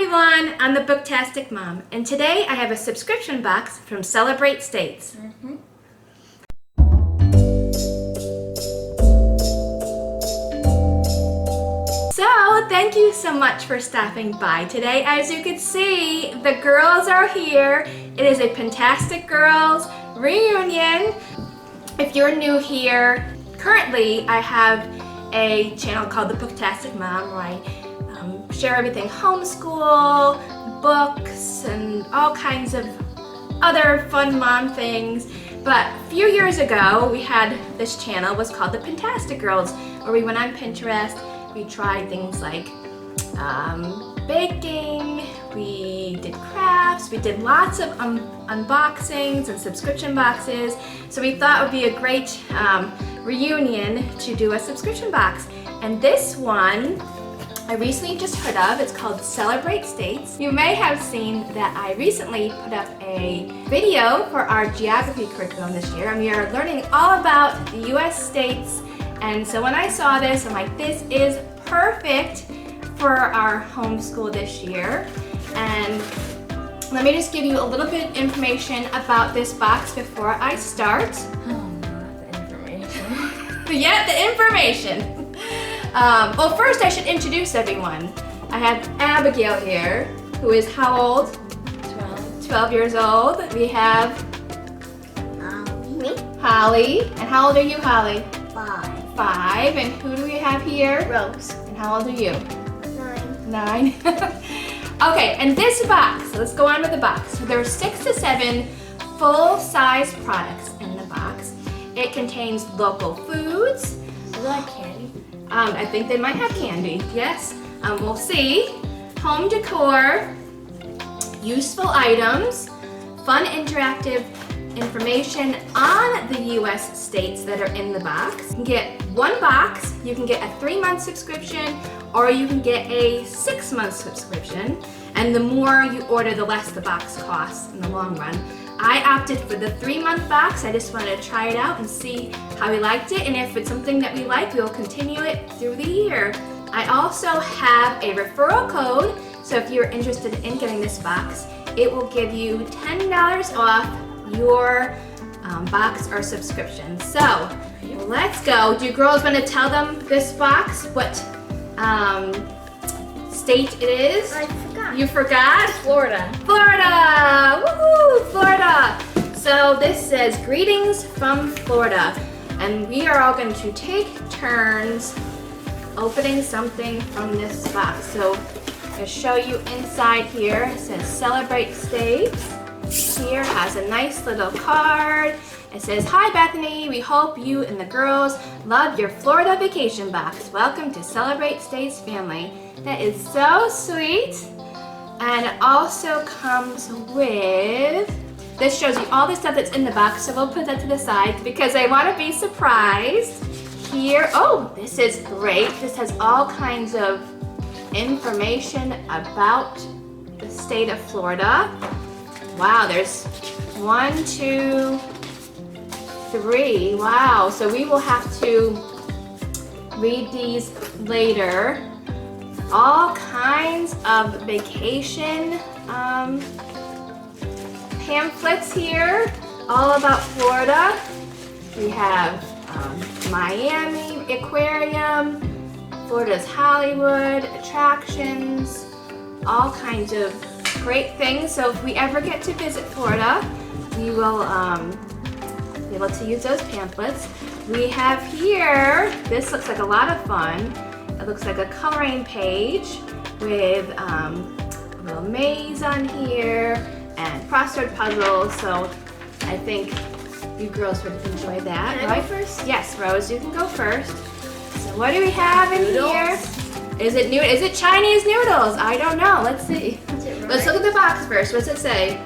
everyone, I'm the Booktastic Mom, and today I have a subscription box from Celebrate States. So, thank you so much for stopping by today. As you can see, the girls are here. It is a Fantastic Girls reunion. If you're new here, currently I have a channel called the Booktastic Mom where I share everything homeschool, books, and all kinds of other fun mom things. But a few years ago, we had this channel, was called the Fantastic Girls, where we went on Pinterest, we tried things like baking, we did crafts, we did lots of unboxings and subscription boxes. So we thought it would be a great reunion to do a subscription box. And this one, I recently just heard of. It's called Celebrate States. You may have seen that I recently put up a video for our geography curriculum this year, and we are learning all about the US states. And so when I saw this, I'm like, this is perfect for our homeschool this year. And let me just give you a little bit of information about this box before I start. Oh, not the information. Yeah, the information. Well, first I should introduce everyone. I have Abigail here, who is how old? 12 years old. We have Me? Holly. And how old are you, Holly? 5. 5. And who do we have here? Rose. And how old are you? 9. 9. Okay, and this box, let's go on with the box. So there are 6 to 7 full-size products in the box. It contains local foods. Is that candy? I think they might have candy, yes. We'll see. Home decor, useful items, fun interactive information on the US states that are in the box. You can get one box, you can get a 3-month subscription, or you can get a 6-month subscription. And the more you order, the less the box costs in the long run. I opted for the 3-month box. I just wanted to try it out and see how we liked it. And if it's something that we like, we'll continue it through the year. I also have a referral code. So if you're interested in getting this box, it will give you $10 off your box or subscription. So let's go. Do you girls want to tell them this box, what state it is? I forgot. You forgot? Florida. Florida! Woohoo! Florida! So this says, greetings from Florida. And we are all going to take turns opening something from this box. So I'll show you inside here. It says Celebrate States. Here has a nice little card. It says, hi Bethany, we hope you and the girls love your Florida vacation box. Welcome to Celebrate States family. That is so sweet. And it also comes with, this shows you all the stuff that's in the box, so we'll put that to the side because I want to be surprised. Here, oh, this is great. This has all kinds of information about the state of Florida. Wow, there's 1, 2, 3. Wow, so we will have to read these later. All kinds of vacation pamphlets here, all about Florida. We have Miami Aquarium, Florida's Hollywood, attractions, all kinds of great things. So if we ever get to visit Florida, we will be able to use those pamphlets. We have here, this looks like a lot of fun. It looks like a coloring page with a little maze on here and crossword puzzles. So I think you girls would enjoy that. Can I go first? Yes, Rose, you can go first. So what do we have in Noodles. here? Is it Chinese noodles? I don't know. Let's see. Is it Let's look at the box first. What's it say?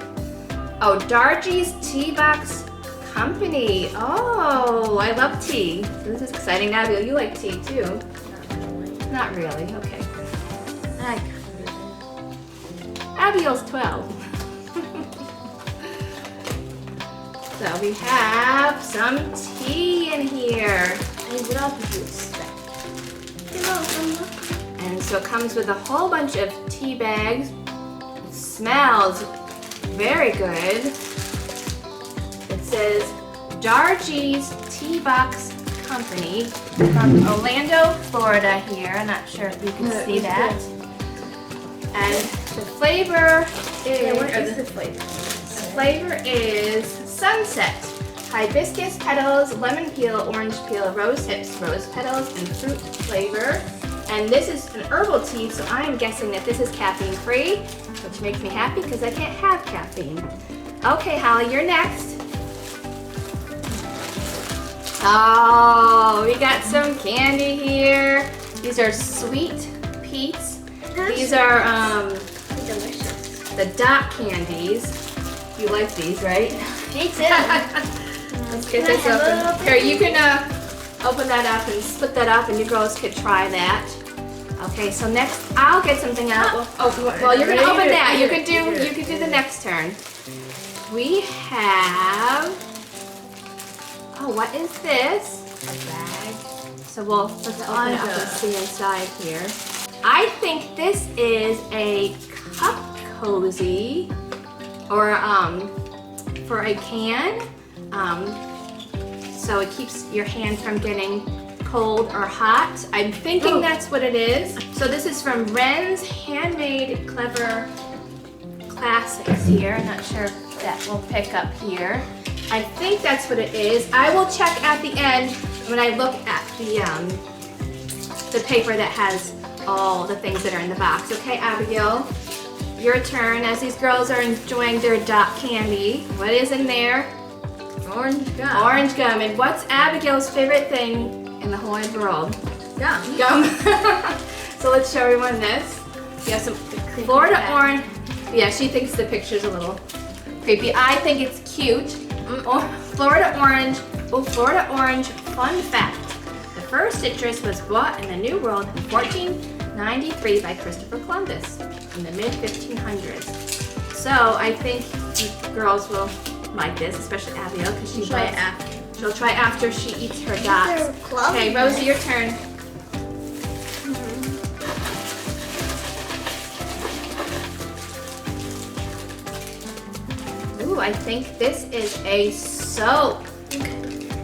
Oh, Dargie's Tea Box Company. Oh, I love tea. This is exciting. Abigail, you like tea too. Not really, okay. Abigail's 12. So we have some tea in here. And what else would you expect? And so it comes with a whole bunch of tea bags smells very good. It says Dargie's Tea Box Company from Orlando, Florida here. I'm not sure if you can see that. And the flavor is, the flavor? the flavor is sunset. Hibiscus petals, lemon peel, orange peel, rose hips, rose petals, and fruit flavor. And this is an herbal tea, so I am guessing that this is caffeine free, which makes me happy because I can't have caffeine. Okay, Holly, you're next. Oh, we got some candy here. These are sweet peats. These are Delicious. the dot candies. You like these, right? Me too. Let's get this open. Here, you can open that up and split that up, and you girls could try that. Okay, so next I'll get something out. Well, you're gonna open that. You can do the next turn. We have. Oh, what is this? A bag. So let's open it up and see inside here. I think this is a cup cozy, or for a can. So it keeps your hand from getting cold or hot. I'm thinking that's what it is. So this is from Wren's Handmade Clever Classics here. I'm not sure if that will pick up here. I think that's what it is. I will check at the end when I look at the paper that has all the things that are in the box. Okay, Abigail, your turn as these girls are enjoying their dot candy. What is in there? Orange gum. Orange gum. And what's Abigail's favorite thing in the whole wide world? Gum. Gum. So let's show everyone this. You have some Florida orange. Yeah, she thinks the picture's a little creepy. I think it's cute. Florida orange. Oh, Florida orange. Fun fact. The first citrus was brought in the New World in 1493 by Christopher Columbus in the mid-1500s. So I think you girls will like this, especially Abigail, because she'll try after she eats her dots. Okay, Rosie, your turn. Ooh, I think this is a soap.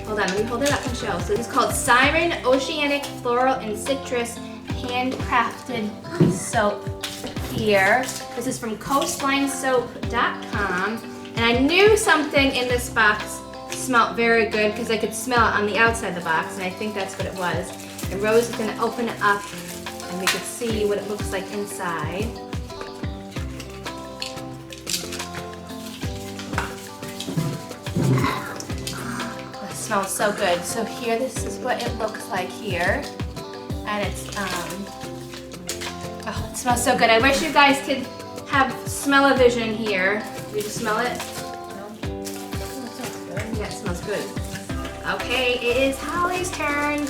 Hold on, let me hold it up and show. So this is called Siren, Oceanic, Floral, and Citrus Handcrafted Soap here. This is from coastlinesoap.com. And I knew something in this box smelled very good because I could smell it on the outside of the box, and I think that's what it was. And Rose is gonna open it up and we can see what it looks like inside. It smells so good. So here, this is what it looks like here. And it's, oh, it smells so good. I wish you guys could have smell-o-vision here. Did you smell it? No. That smells good. Yeah, it smells good. Okay, it is Holly's turn.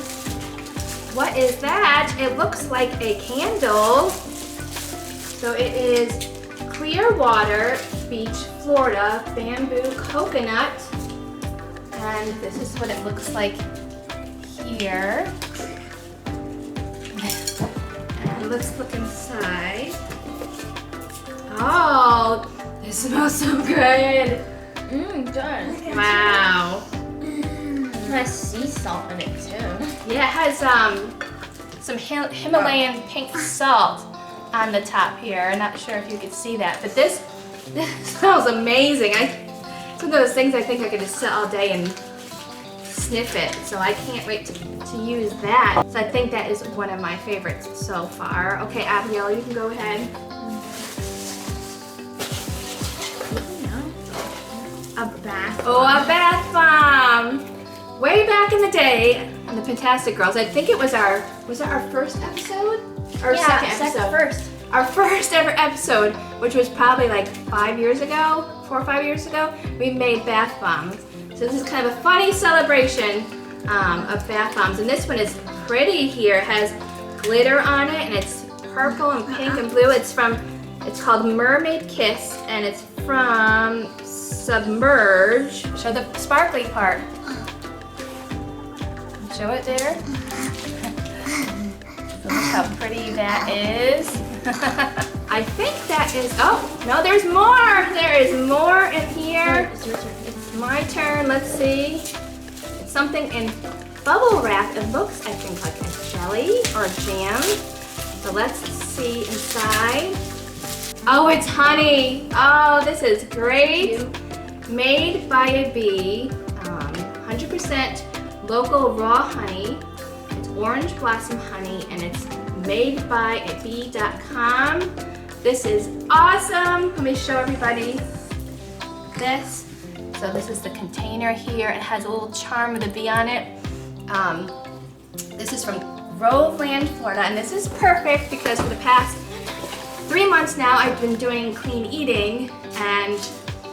What is that? It looks like a candle. So it is Clearwater Beach, Florida, bamboo coconut. And this is what it looks like here. And let's look inside. Oh, this smells so good. It does. Wow. It has sea salt in it too. Yeah, it has some Himalayan pink salt on the top here. I'm not sure if you can see that, but this smells amazing. It's one of those things I think I could just sit all day and sniff it. So I can't wait to use that. So I think that is one of my favorites so far. Okay, Abigail, you can go ahead. A bath. Oh, a bath bomb! Way back in the day, on the Fantastic Girls, I think it was our first episode? Or second episode? First. Our first ever episode, which was probably like 5 years ago, 4 or 5 years ago, we made bath bombs. So this is kind of a funny celebration of bath bombs. And this one is pretty here. It has glitter on it, and it's purple and pink and blue. It's called Mermaid Kiss, and it's from Submerge. Show the sparkly part. Show it there. Look how pretty that is. I think that is, oh, No, there's more. There is more in here. It's your turn. It's my turn. Let's see. It's something in bubble wrap. It looks, I think, like a jelly or jam. So let's see inside. Oh, it's honey. Oh, this is great. Made by a bee. 100% local raw honey. It's orange blossom honey, and it's made by a bee.com. This is awesome. Let me show everybody this. So this is the container here. It has a little charm of the bee on it. This is from Roveland, Florida, and this is perfect because for the past 3 months now I've been doing clean eating, and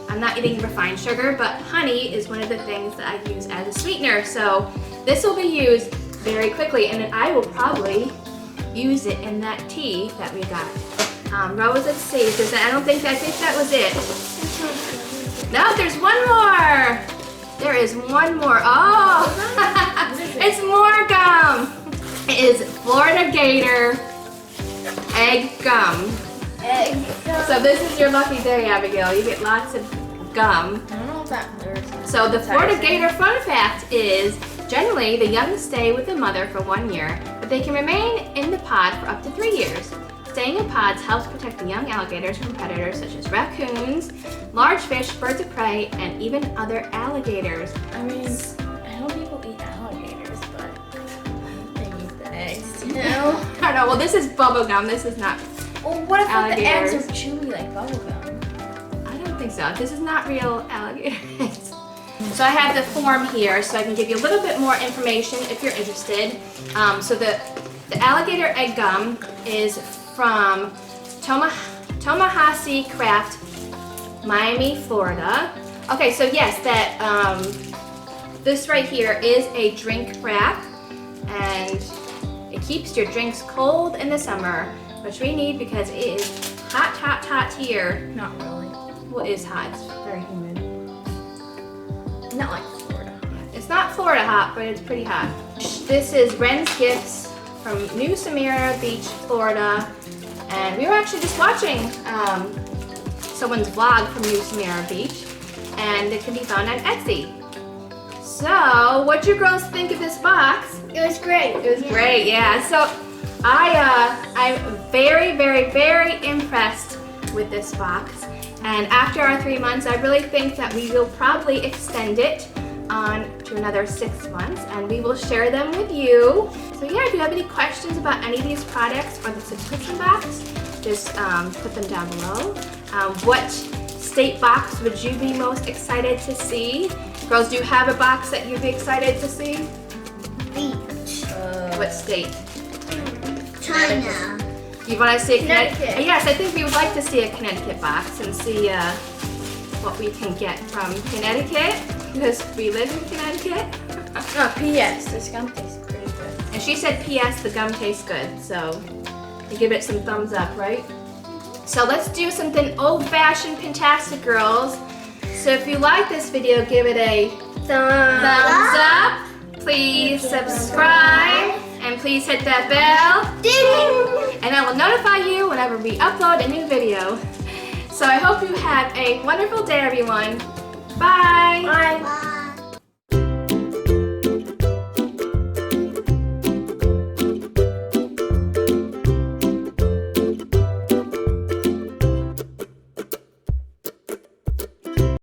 I'm not eating refined sugar, but honey is one of the things that I use as a sweetener. So this will be used very quickly, and then I will probably use it in that tea that we got. Rose, let's see. I think that was it. No, there's one more. There is one more. Oh, it's more gum. It is Florida Gator egg gum. So this is your lucky day, Abigail. You get lots of gum. I don't know if that hurts. So the Florida Gator fun fact is generally the young stay with the mother for 1 year, but they can remain in the pod for up to 3 years. Staying in pods helps protect the young alligators from predators such as raccoons, large fish, birds of prey, and even other alligators. I mean, I know people eat alligators, but they eat the eggs, you know? I don't know. Well, this is bubble gum. This is not. Well, what if the eggs Alligators. are chewy like bubblegum? I don't think so. This is not real alligator eggs. So I have the form here, so I can give you a little bit more information if you're interested. So the alligator egg gum is from Tallahassee Craft, Miami, Florida. Okay, so yes, that this right here is a drink wrap, and it keeps your drinks cold in the summer, which we need because it is hot, hot, hot here. Not really. Well, it is hot. It's very humid. Not like Florida. It's not Florida hot, but it's pretty hot. This is Ren's Gifts from New Smyrna Beach, Florida. And we were actually just watching someone's vlog from New Smyrna Beach, and it can be found on Etsy. So, what'd you girls think of this box? It was great. It was great, yeah. So, I'm very, very, very impressed with this box. And after our 3 months, I really think that we will probably extend it on to another 6 months, and we will share them with you. So yeah, if you have any questions about any of these products or the subscription box, just put them down below. What state box would you be most excited to see? Girls, do you have a box that you'd be excited to see? Beach. What state? China. You want to see a Connecticut. Yes, I think we would like to see a Connecticut box and see what we can get from Connecticut, because we live in Connecticut. Oh, P.S. This gum tastes pretty good. And she said, P.S. the gum tastes good, so you give it some thumbs up, right? So let's do something old-fashioned, fantastic, girls. So if you like this video, give it a thumbs up. Please subscribe, and please hit that bell. Ding! And I will notify you whenever we upload a new video. So I hope you have a wonderful day, everyone. Bye. Bye. Bye.